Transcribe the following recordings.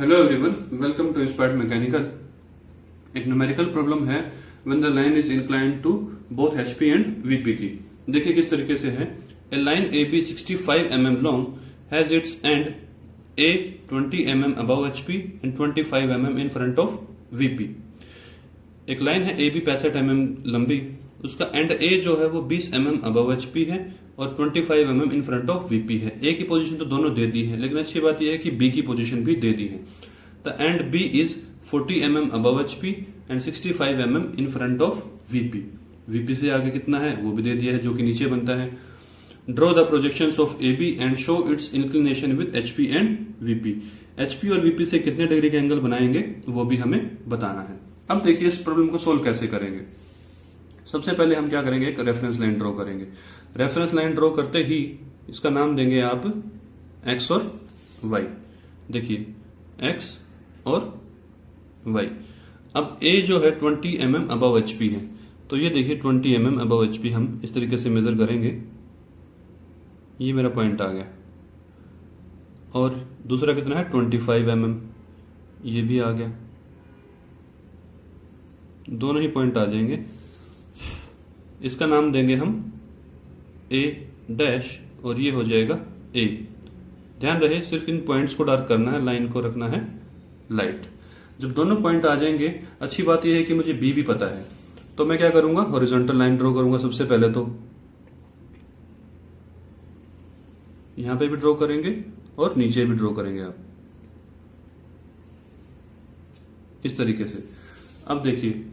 Hello everyone, welcome to inspired mechanical. एक numerical problem है when the line is inclined to both HP and VP की। देखिए किस तरीके से है। A line A B 65 mm long has its end a 20 mm above HP and 25 mm in front of VP. एक line है A B 65 mm लंबी, उसका एंड ए जो है वो 20 mm अबव एचपी है और 25 mm in front of VP है। ए की पोजीशन तो दोनों दे दी है, लेकिन अच्छी बात यह है कि बी की पोजीशन भी दे दी है। The end B is 40 mm above HP and 65 mm in front of VP. VP से आगे कितना है वो भी दे दिया है, जो कि नीचे बनता है। Draw the projections of A B and show its inclination with HP and VP. HP और वीपी से कितने डिग्री के एंगल बनाएंगे वो भी हमें बताना है। अब देखिए इस प्रॉब्लम को सोल्व कैसे करेंगे। सबसे पहले हम क्या करेंगे, एक रेफरेंस लाइन ड्रॉ करेंगे। रेफरेंस लाइन ड्रॉ करते ही इसका नाम देंगे आप एक्स और वाई। देखिए एक्स और वाई। अब ए जो है 20 mm अबव एचपी है, तो ये देखिए 20 mm अबव एचपी हम इस तरीके से मेजर करेंगे। ये मेरा पॉइंट आ गया। और दूसरा कितना है 25 mm, ये भी आ गया। दोनों ही पॉइंट आ जाएंगे। इसका नाम देंगे हम ए डैश और ये हो जाएगा ए। ध्यान रहे सिर्फ इन पॉइंट्स को डार्क करना है, लाइन को रखना है लाइट। जब दोनों पॉइंट आ जाएंगे, अच्छी बात यह है कि मुझे बी भी पता है, तो मैं क्या करूंगा, हॉरिजॉन्टल लाइन ड्रॉ करूंगा। सबसे पहले तो यहां पे भी ड्रॉ करेंगे और नीचे भी ड्रॉ करेंगे आप इस तरीके से। अब देखिए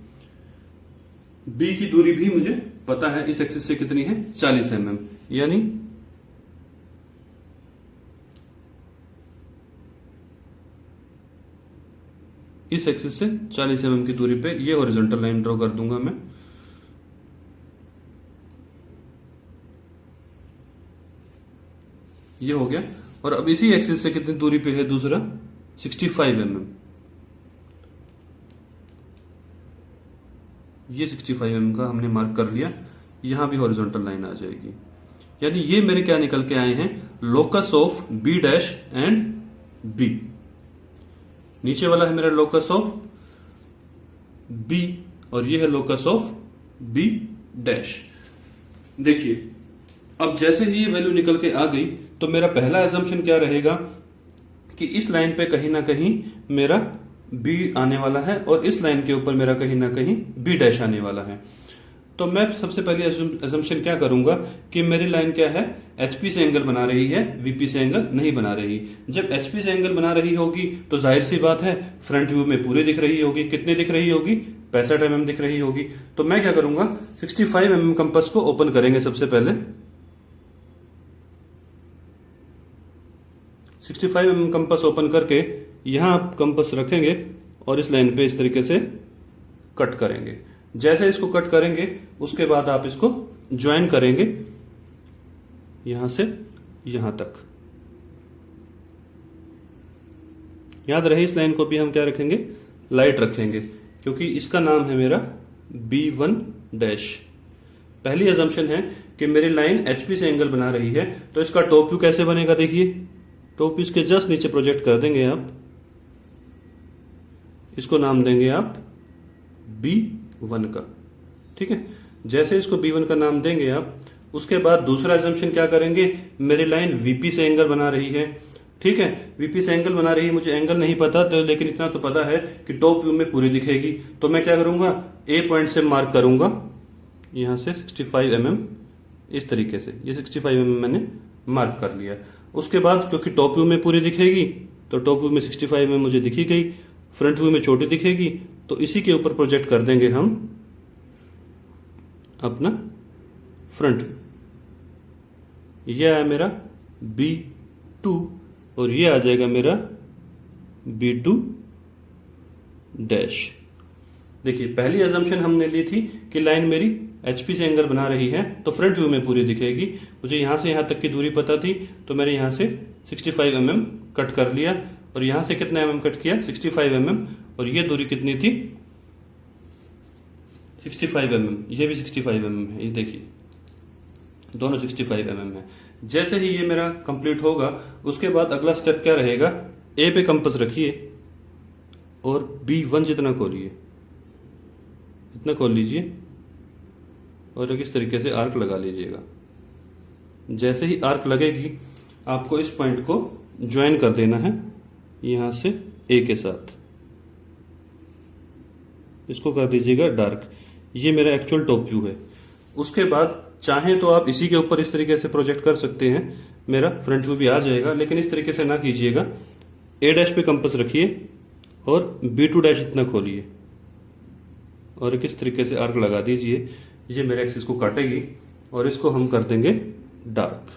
बी की दूरी भी मुझे पता है, इस एक्सिस से कितनी है 40 mm, यानी इस एक्सिस से 40 mm की दूरी पे ये हॉरिजॉन्टल लाइन ड्रॉ कर दूंगा मैं। ये हो गया। और अब इसी एक्सिस से कितनी दूरी पे है दूसरा 65 mm। ये 65 mm का हमने मार्क कर लिया। यहां भी हॉरिजॉन्टल लाइन आ जाएगी, यानी ये मेरे क्या निकल के आए हैं, locus of B dash and B. नीचे वाला है मेरा लोकस ऑफ बी और ये है लोकस ऑफ बी डैश। देखिए अब जैसे ही ये वैल्यू निकल के आ गई, तो मेरा पहला एजम्पशन क्या रहेगा कि इस लाइन पे कहीं ना कहीं मेरा बी आने वाला है और इस लाइन के ऊपर मेरा कहीं ना कहीं बी डैश आने वाला है। तो मैं सबसे पहले एजम्पशन क्या करूंगा कि मेरी लाइन क्या है, एचपी से एंगल बना रही है, वीपी से एंगल नहीं बना रही। जब एचपी से एंगल बना रही होगी तो जाहिर सी बात है फ्रंट व्यू में पूरी दिख रही होगी। कितनी दिख रही होगी, 65 mm दिख रही होगी। तो मैं क्या करूंगा, 65 mm कंपास को ओपन करेंगे। सबसे पहले 65 mm कंपास ओपन करके यहां आप कंपास रखेंगे और इस लाइन पे इस तरीके से कट करेंगे। जैसे इसको कट करेंगे उसके बाद आप इसको ज्वाइन करेंगे यहां से यहां तक। याद रहे इस लाइन को भी हम क्या रखेंगे, लाइट रखेंगे, क्योंकि इसका नाम है मेरा B1 डैश। पहली अजम्पशन है कि मेरी लाइन एचपी से एंगल बना रही है, तो इसका टॉप व्यू कैसे बनेगा। देखिए टॉप इसके जस्ट नीचे प्रोजेक्ट कर देंगे आप। इसको नाम देंगे आप B1 का, ठीक है। जैसे इसको B1 का नाम देंगे आप, उसके बाद दूसरा एजम्पशन क्या करेंगे, मेरी लाइन वीपी से एंगल बना रही है, ठीक है। वीपी से एंगल बना रही है, मुझे एंगल नहीं पता तो, लेकिन इतना तो पता है कि टॉप व्यू में पूरी दिखेगी। तो मैं क्या करूंगा, ए पॉइंट से मार्क करूंगा यहां से 65 mm इस तरीके से। ये 65 mm मैंने मार्क कर लिया। उसके बाद क्योंकि टॉप व्यू में पूरी दिखेगी, तो टॉप व्यू में 65 mm मुझे दिखी गई, फ्रंट व्यू में छोटी दिखेगी, तो इसी के ऊपर प्रोजेक्ट कर देंगे हम अपना फ्रंट। यह आया मेरा B2 और ये आ जाएगा मेरा B2 डैश। देखिए पहली अजम्पशन हमने ली थी कि लाइन मेरी एचपी से एंगल बना रही है, तो फ्रंट व्यू में पूरी दिखेगी। मुझे यहां से यहां तक की दूरी पता थी, तो मैंने यहां से 65 mm कट कर लिया। और यहां से कितना mm कट किया, 65 mm। और ये दूरी कितनी थी 65 mm। ये भी 65 mm है, ये देखिए दोनों 65 mm है। जैसे ही ये मेरा कंप्लीट होगा, उसके बाद अगला स्टेप क्या रहेगा, ए पे कंपास रखिए और B1 जितना खोलिए, इतना खोल लीजिए और एक इस तरीके से आर्क लगा लीजिएगा। जैसे ही आर्क लगेगी आपको इस पॉइंट को ज्वाइन कर देना है यहां से A के साथ, इसको कर दीजिएगा डार्क। ये मेरा एक्चुअल टॉप व्यू है। उसके बाद चाहें तो आप इसी के ऊपर इस तरीके से प्रोजेक्ट कर सकते हैं, मेरा फ्रंट व्यू भी आ जाएगा, लेकिन इस तरीके से ना कीजिएगा। A' पे कंपास रखिए और B2' इतना खोलिए और एक इस तरीके से आर्क लगा दीजिए। ये मेरे एक्सिस को काटेगी और इसको हम कर देंगे डार्क।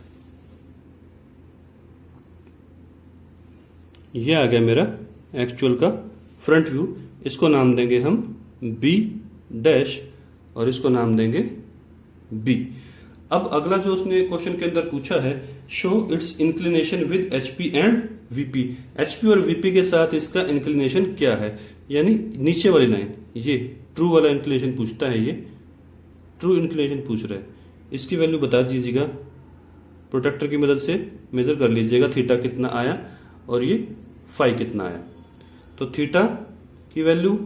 ये आ गया मेरा एक्चुअल का फ्रंट व्यू। इसको नाम देंगे हम B' और इसको नाम देंगे B। अब अगला जो उसने क्वेश्चन के अंदर पूछा है, show its inclination with HP and VP। HP और VP के साथ इसका इंक्लिनेशन क्या है, यानी नीचे वाली लाइन, ये ट्रू वाला इंक्लिनेशन पूछता है, ये ट्रू इंक्लिनेशन पूछ रहा है। इसकी वैल्यू बता दीजिएगा, प्रोटेक्टर की मदद से मेजर कर लीजिएगा थीटा कितना आया और ये फाई कितना आया। तो थीटा की वैल्यू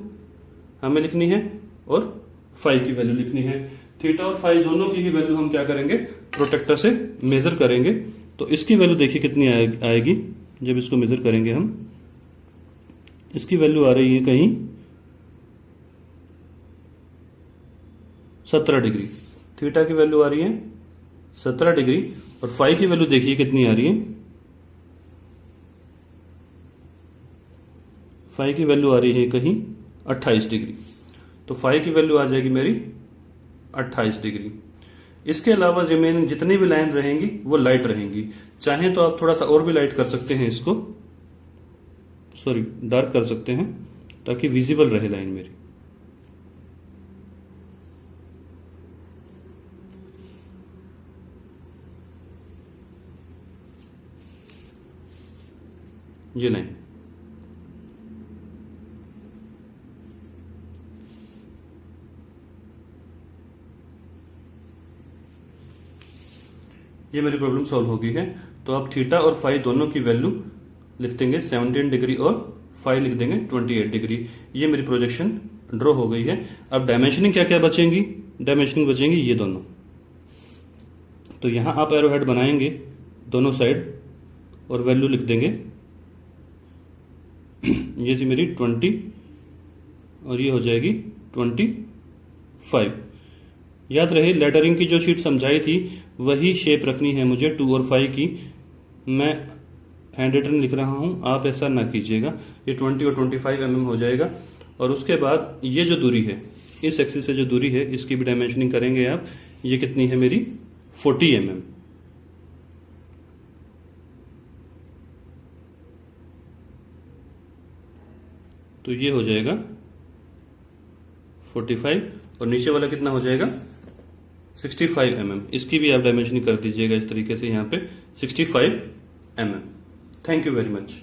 हमें लिखनी है और फाई की वैल्यू लिखनी है। थीटा और फाई दोनों की ही वैल्यू हम क्या करेंगे, प्रोटेक्टर से मेजर करेंगे। तो इसकी वैल्यू देखिए कितनी आएगी जब इसको मेजर करेंगे हम। इसकी वैल्यू आ रही है कहीं 17 डिग्री। थीटा की वैल्यू आ रही है 17 डिग्री और फाई की वैल्यू देखिए कितनी आ रही है। फाई की वैल्यू आ रही है कहीं 28 डिग्री। तो फाई की वैल्यू आ जाएगी मेरी 28 डिग्री। इसके अलावा रिमेनिंग जितनी भी लाइन रहेंगी वो लाइट रहेंगी। चाहें तो आप थोड़ा सा और भी लाइट कर सकते हैं, इसको डार्क कर सकते हैं ताकि विजिबल रहे लाइन मेरी। ये लाइन ये मेरी प्रॉब्लम सॉल्व हो गई है। तो आप थीटा और फाई दोनों की वैल्यू लिख देंगे 17 डिग्री और फाई लिख देंगे 28 डिग्री। ये मेरी प्रोजेक्शन ड्रॉ हो गई है। अब डायमेंशनिंग क्या क्या बचेंगी, डायमेंशनिंग बचेंगी ये दोनों। तो यहां आप एरो हेड बनाएंगे दोनों साइड और वैल्यू लिख देंगे। ये थी मेरी 20 और ये हो जाएगी 25। याद रहे लेटरिंग की जो शीट समझाई थी वही शेप रखनी है मुझे 2 और 5 की। मैं हैंड रिटन लिख रहा हूं, आप ऐसा ना कीजिएगा। ये 20 और 25 mm हो जाएगा। और उसके बाद ये जो दूरी है, इस एक्सिस से जो दूरी है, इसकी भी डायमेंशनिंग करेंगे आप। ये कितनी है मेरी 40 mm। तो ये हो जाएगा 45 और नीचे वाला कितना हो जाएगा 65 mm। इसकी भी आप डायमेंशनिंग कर दीजिएगा इस तरीके से यहाँ पे 65 mm। Thank you very much.